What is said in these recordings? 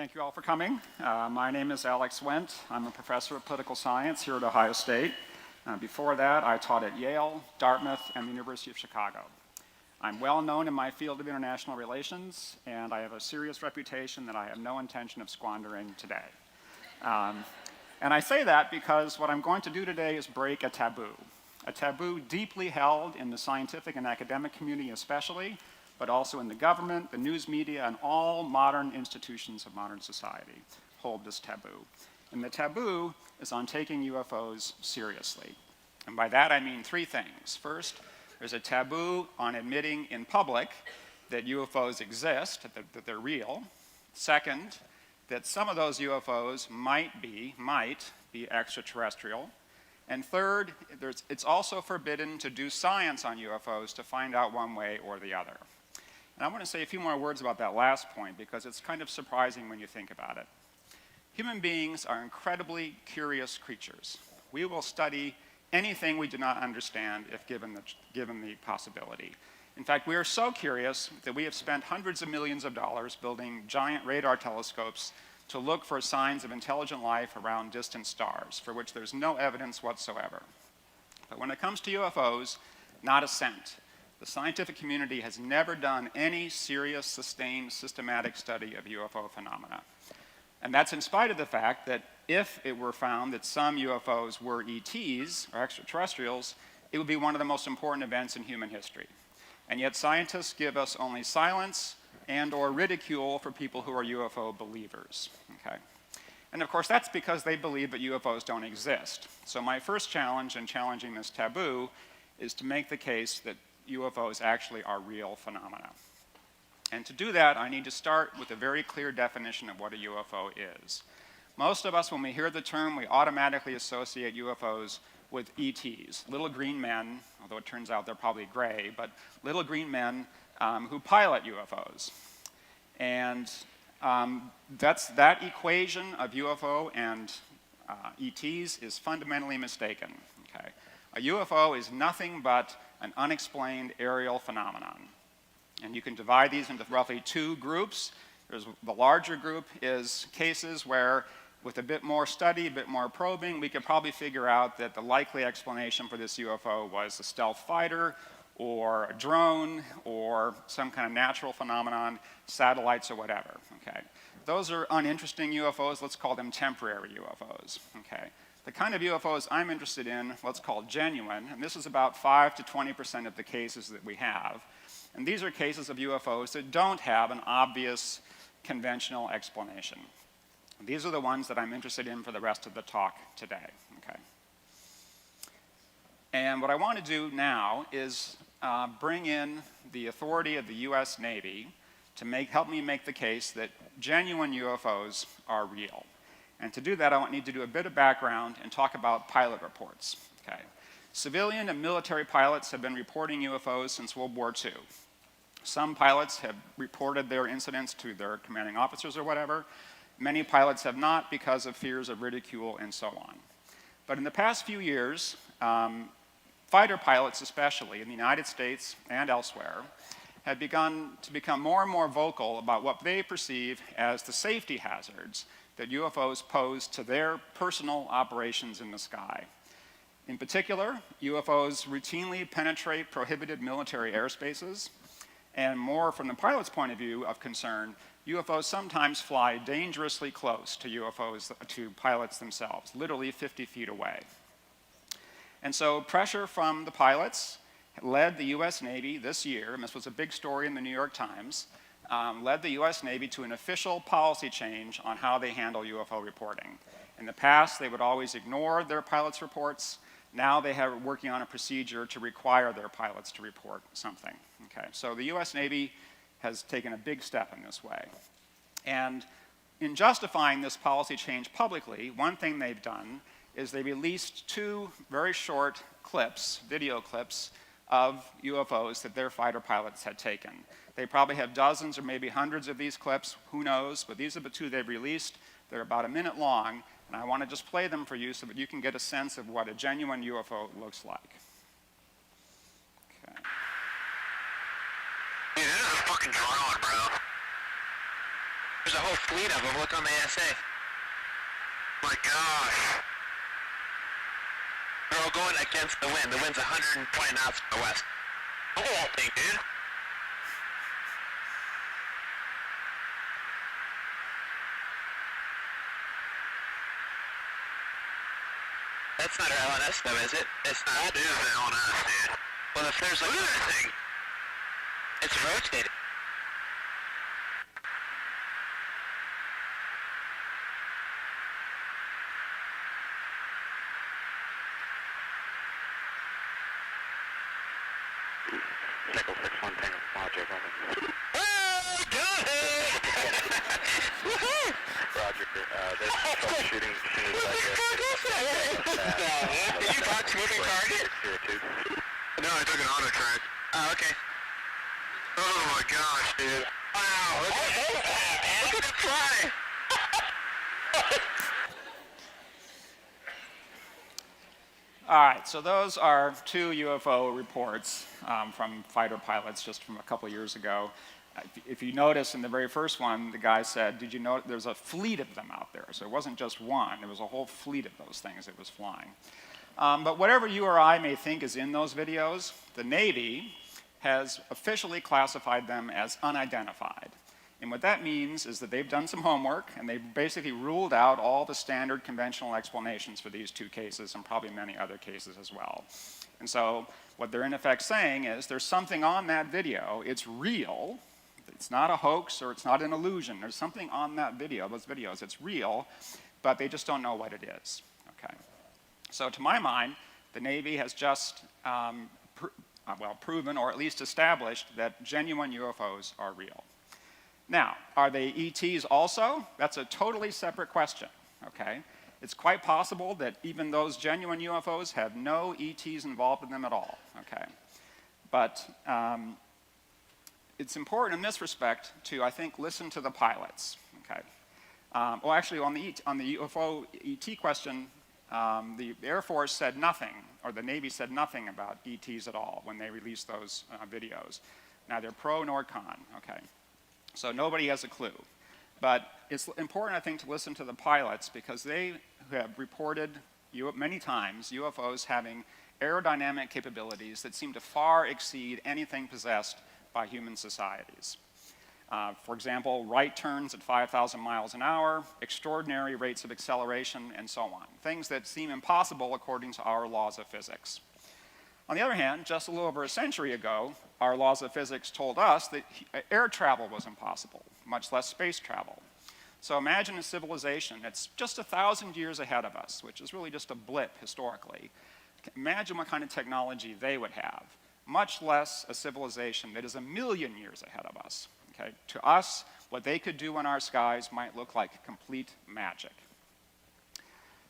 thank you all for coming. My name is Alex Wendt. I'm a professor of political science here at Ohio State. Before that, I taught at Yale, Dartmouth, and the University of Chicago. I'm well known in my field of international relations, and I have a serious reputation that I have no intention of squandering today. And I say that because what I'm going to do today is break a taboo deeply held in the scientific and academic community especially, but also in the government, the news media, and all modern institutions of modern society hold this taboo. And the taboo is on taking UFOs seriously. And by that I mean three things. First, there's a taboo on admitting in public that UFOs exist, that they're real. Second, that some of those UFOs might be extraterrestrial. And third, it's also forbidden to do science on UFOs to find out one way or the other. And I want to say a few more words about that last point because it's kind of surprising when you think about it. Human beings are incredibly curious creatures. We will study anything we do not understand if given the possibility. In fact, we are so curious that we have spent hundreds of millions of dollars building giant radar telescopes to look for signs of intelligent life around distant stars, for which there's no evidence whatsoever. But when it comes to UFOs, not a cent. The scientific community has never done any serious, sustained, systematic study of UFO phenomena. And that's in spite of the fact that if it were found that some UFOs were ETs, or extraterrestrials, it would be one of the most important events in human history. And yet scientists give us only silence and or ridicule for people who are UFO believers. Okay? And of course that's because they believe that UFOs don't exist. So my first challenge in challenging this taboo is to make the case that UFOs actually are real phenomena. And to do that, I need to start with a very clear definition of what a UFO is. Most of us, when we hear the term, we automatically associate UFOs with ETs, little green men, although it turns out they're probably gray, but little green men who pilot UFOs. And that equation of UFO and ETs is fundamentally mistaken. Okay? A UFO is nothing but an unexplained aerial phenomenon. And you can divide these into roughly two groups. The larger group is cases where, with a bit more study, a bit more probing, we could probably figure out that the likely explanation for this UFO was a stealth fighter, or a drone, or some kind of natural phenomenon, satellites or whatever. Okay? Those are uninteresting UFOs. Let's call them temporary UFOs. Okay? The kind of UFOs I'm interested in, let's call genuine, and this is about 5 to 20% of the cases that we have. And these are cases of UFOs that don't have an obvious conventional explanation. And these are the ones that I'm interested in for the rest of the talk today. Okay? And what I want to do now is bring in the authority of the US Navy to help me make the case that genuine UFOs are real. And to do that, I need to do a bit of background and talk about pilot reports. Okay? Civilian and military pilots have been reporting UFOs since World War II. Some pilots have reported their incidents to their commanding officers or whatever. Many pilots have not because of fears of ridicule and so on. But in the past few years, fighter pilots especially in the United States and elsewhere have begun to become more and more vocal about what they perceive as the safety hazards that UFOs pose to their personal operations in the sky. In particular, UFOs routinely penetrate prohibited military airspaces, and more from the pilot's point of view of concern, UFOs sometimes fly dangerously close to pilots themselves, literally 50 feet away. And so pressure from the pilots led the US Navy this year, and this was a big story in the New York Times, led the US Navy to an official policy change on how they handle UFO reporting. In the past, they would always ignore their pilots' reports. Now they are working on a procedure to require their pilots to report something. Okay? So the US Navy has taken a big step in this way. And in justifying this policy change publicly, one thing they've done is they released two very short clips, video clips, of UFOs that their fighter pilots had taken. They probably have dozens or maybe hundreds of these clips, who knows, but these are the two they've released. They're about a minute long, and I want to just play them for you so that you can get a sense of what a genuine UFO looks like. Okay. Dude, this is a fucking drone, bro. There's a whole fleet of them. Look on the ASA. My gosh. They're all going against the wind. The wind's 120 knots from the west. Look at that thing, dude. That's not our LNS though, is it? It's not. That is the LNS, dude. Well, if there's like... Look at that thing. It's rotating. Nickel 6-1 Tango Logic, over. Oh, got it! Woohoo! Roger, there's troubleshooting as soon as I get... Did you box moving target? No, I took an auto track. Oh, okay. Oh my gosh, dude. Wow, look at it fly! All right, so those are two UFO reports from fighter pilots just from a couple years ago. If you notice in the very first one, the guy said, did you know there's a fleet of them out there? So it wasn't just one, it was a whole fleet of those things that was flying. But whatever you or I may think is in those videos, the Navy has officially classified them as unidentified. And what that means is that they've done some homework and they've basically ruled out all the standard conventional explanations for these two cases and probably many other cases as well. And so what they're in effect saying is there's something on that video, it's real, it's not a hoax or it's not an illusion, there's something on that video, those videos, it's real, but they just don't know what it is, okay? So to my mind, the Navy has just proven or at least established that genuine UFOs are real. Now, are they ETs also? That's a totally separate question, okay? It's quite possible that even those genuine UFOs have no ETs involved in them at all, okay? But it's important in this respect to, I think, listen to the pilots, okay? Well, actually, on the UFO ET question, the Air Force said nothing, or the Navy said nothing about ETs at all when they released those videos. Neither pro nor con, okay? So nobody has a clue. But it's important, I think, to listen to the pilots because they have reported many times UFOs having aerodynamic capabilities that seem to far exceed anything possessed by human societies. For example, right turns at 5,000 miles an hour, extraordinary rates of acceleration, and so on. Things that seem impossible according to our laws of physics. On the other hand, just a little over a century ago, our laws of physics told us that air travel was impossible, much less space travel. So imagine a civilization that's just 1,000 years ahead of us, which is really just a blip historically. Imagine what kind of technology they would have, much less a civilization that is 1,000,000 years ahead of us. Okay? To us, what they could do in our skies might look like complete magic.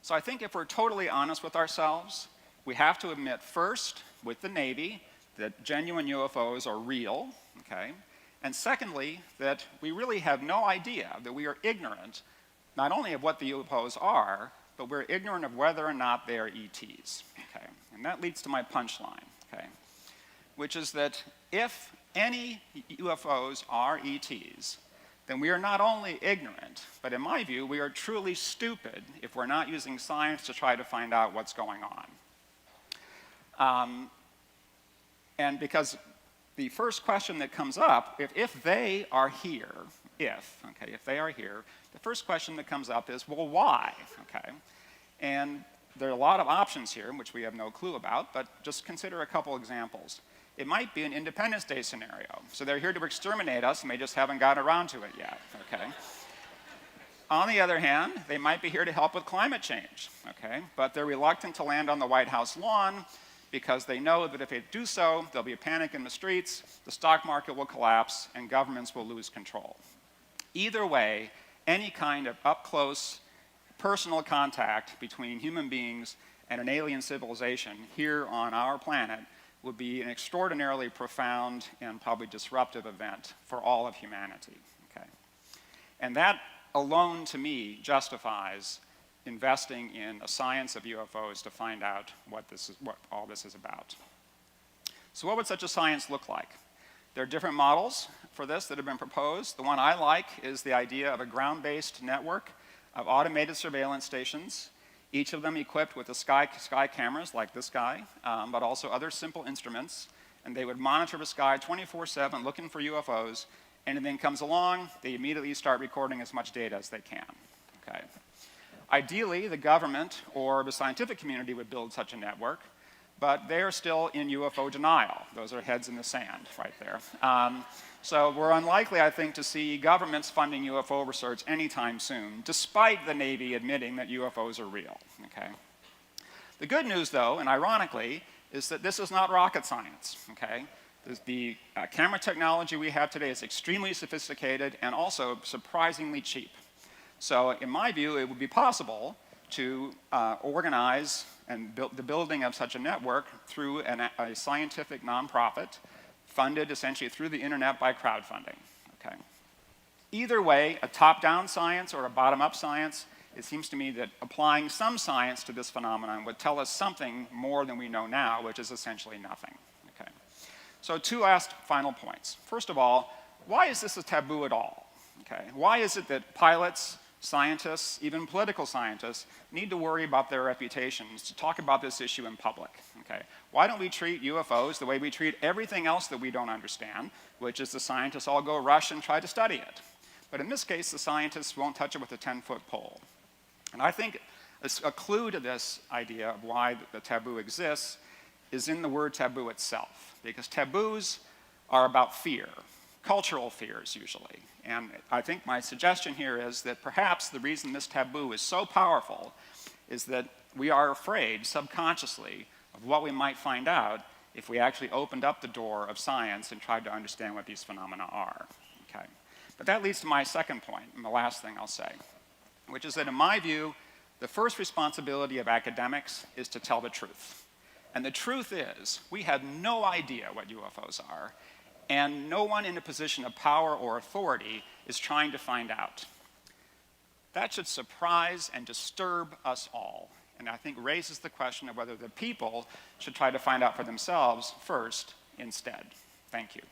So I think if we're totally honest with ourselves, we have to admit first, with the Navy, that genuine UFOs are real, okay? And secondly, that we really have no idea, that we are ignorant, not only of what the UFOs are, but we're ignorant of whether or not they are ETs, okay? And that leads to my punchline, okay? Which is that if any UFOs are ETs, then we are not only ignorant, but in my view, we are truly stupid if we're not using science to try to find out what's going on. And because the first question that comes up, if they are here, if they are here, the first question that comes up is, well, why, okay? And there are a lot of options here, which we have no clue about, but just consider a couple examples. It might be an Independence Day scenario. So they're here to exterminate us, and they just haven't gotten around to it yet, okay? On the other hand, they might be here to help with climate change, okay? But they're reluctant to land on the White House lawn because they know that if they do so, there'll be a panic in the streets, the stock market will collapse, and governments will lose control. Either way, any kind of up-close personal contact between human beings and an alien civilization here on our planet would be an extraordinarily profound and probably disruptive event for all of humanity, okay? And that alone, to me, justifies investing in a science of UFOs to find out what all this is about. So what would such a science look like? There are different models for this that have been proposed. The one I like is the idea of a ground-based network of automated surveillance stations, each of them equipped with the sky cameras like this guy, but also other simple instruments. And they would monitor the sky 24/7 looking for UFOs. Anything comes along, they immediately start recording as much data as they can. Okay. Ideally, the government or the scientific community would build such a network, but they're still in UFO denial. Those are heads in the sand right there. So we're unlikely, I think, to see governments funding UFO research anytime soon, despite the Navy admitting that UFOs are real. Okay. The good news, though, and ironically, is that this is not rocket science. Okay. The camera technology we have today is extremely sophisticated and also surprisingly cheap. So in my view, it would be possible to organize and build the building of such a network through a scientific nonprofit funded essentially through the internet by crowdfunding. Okay. Either way, a top-down science or a bottom-up science, it seems to me that applying some science to this phenomenon would tell us something more than we know now, which is essentially nothing. Okay. So 2 last final points. First of all, why is this a taboo at all? Okay. Why is it that pilots, scientists, even political scientists, need to worry about their reputations to talk about this issue in public? Okay. Why don't we treat UFOs the way we treat everything else that we don't understand, which is the scientists all go rush and try to study it? But in this case, the scientists won't touch it with a 10-foot pole. And I think a clue to this idea of why the taboo exists is in the word taboo itself, because taboos are about fear, cultural fears usually. And I think my suggestion here is that perhaps the reason this taboo is so powerful is that we are afraid subconsciously of what we might find out if we actually opened up the door of science and tried to understand what these phenomena are. Okay. But that leads to my second point, and the last thing I'll say, which is that in my view, the first responsibility of academics is to tell the truth. And the truth is, we have no idea what UFOs are, and no one in a position of power or authority is trying to find out. That should surprise and disturb us all, and I think raises the question of whether the people should try to find out for themselves first instead. Thank you.